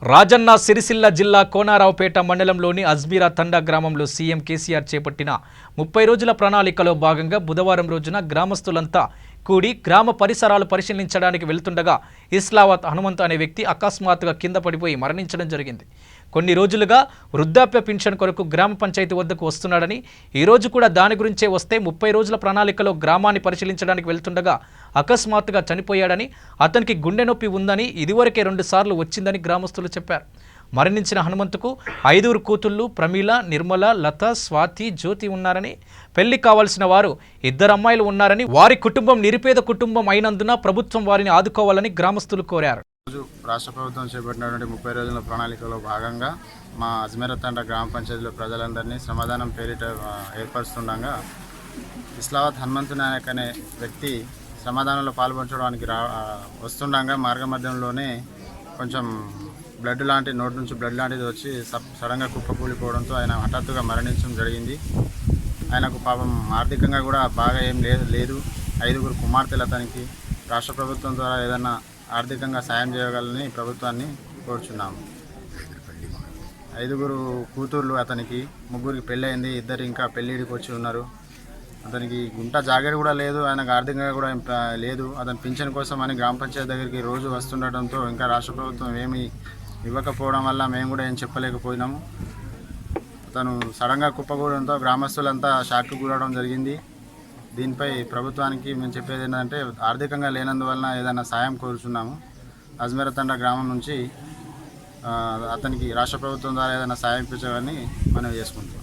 రాజన్న సిరిసిల్ల జిల్లా కోనరావుపేట మండలంలోని అజ్మీరా తండా గ్రామంలో సీఎం కేసీఆర్ చేపట్టిన 30 రోజుల ప్రణాళికలో భాగంగా బుధవారం రోజున గ్రామస్తులంతా కూడి గ్రామ పరిసరాలు పరిశీలించడానికి వెళ్తుండగా ఇస్లావత్ హనుమంత్ అనే వ్యక్తి అకస్మాత్తుగా కింద పడిపోయి మరణించడం జరిగింది. కొన్ని రోజులుగా వృద్ధాప్య పింఛన్ కొరకు గ్రామ పంచాయతీ వద్దకు వస్తున్నాడని, ఈ రోజు కూడా దాని గురించే వస్తే 30 రోజుల ప్రణాళికలో గ్రామాన్ని పరిశీలించడానికి వెళ్తుండగా అకస్మాత్తుగా చనిపోయాడని, అతనికి గుండె నొప్పి ఉందని ఇదివరకే 2 సార్లు వచ్చిందని గ్రామస్తులు చెప్పారు. మరణించిన హనుమంతుకు 5 కూతుళ్లు ప్రమీల, నిర్మల, లత, స్వాతి, జ్యోతి ఉన్నారని, పెళ్లి కావాల్సిన వారు 2 అమ్మాయిలు ఉన్నారని, వారి కుటుంబం నిరుపేద కుటుంబం అయినందున ప్రభుత్వం వారిని ఆదుకోవాలని గ్రామస్తులు కోరారు. రాష్ట్ర ప్రభుత్వం చేపట్టినటువంటి 30 రోజుల ప్రణాళికలో భాగంగా మా అజ్మీరా తండా గ్రామ పంచాయతీలో ప్రజలందరినీ శ్రమదానం పేరిట ఏర్పరుస్తుండగా ఇస్లావత్ హనుమంతు నాయక్ అనే వ్యక్తి శ్రమదానంలో పాల్పంచడానికి వస్తుండగా మార్గ మధ్యంలోనే కొంచెం బ్లడ్ లాంటి నోటి నుంచి బ్లడ్ లాంటిది వచ్చి సడన్గా కుప్పకూలిపోవడంతో ఆయన హఠాత్తుగా మరణించడం జరిగింది. ఆయనకు పాపం ఆర్థికంగా కూడా బాగా ఏం లేదు. 5 కుమార్తెలు అతనికి రాష్ట్ర ప్రభుత్వం ద్వారా ఏదైనా ఆర్థికంగా సాయం చేయగలని ప్రభుత్వాన్ని కోరుచున్నాము. 5 కూతుర్లు అతనికి, 3 పెళ్ళయింది, 2 ఇంకా పెళ్ళిడికి వచ్చి ఉన్నారు. అతనికి గుంట జాగేడు కూడా లేదు, ఆయనకు ఆర్థికంగా కూడా లేదు. అతని పింఛన్ కోసం అని గ్రామ పంచాయతీ దగ్గరికి రోజు వస్తుండటంతో ఇంకా రాష్ట్ర ప్రభుత్వం ఏమీ ఇవ్వకపోవడం వల్ల మేము కూడా ఏం చెప్పలేకపోయినాము. అతను సడన్గా కుప్పకూడడంతో గ్రామస్తులంతా షాక్కి గురవడం జరిగింది. దీనిపై ప్రభుత్వానికి మేము చెప్పేది ఏంటంటే ఆర్థికంగా లేనందువలన ఏదైనా సాయం కోరుచున్నాము. అజ్మీరా తండా గ్రామం నుంచి అతనికి రాష్ట్ర ప్రభుత్వం ద్వారా ఏదైనా సాయం ఇప్పించాలని మనం చేసుకుంటాం.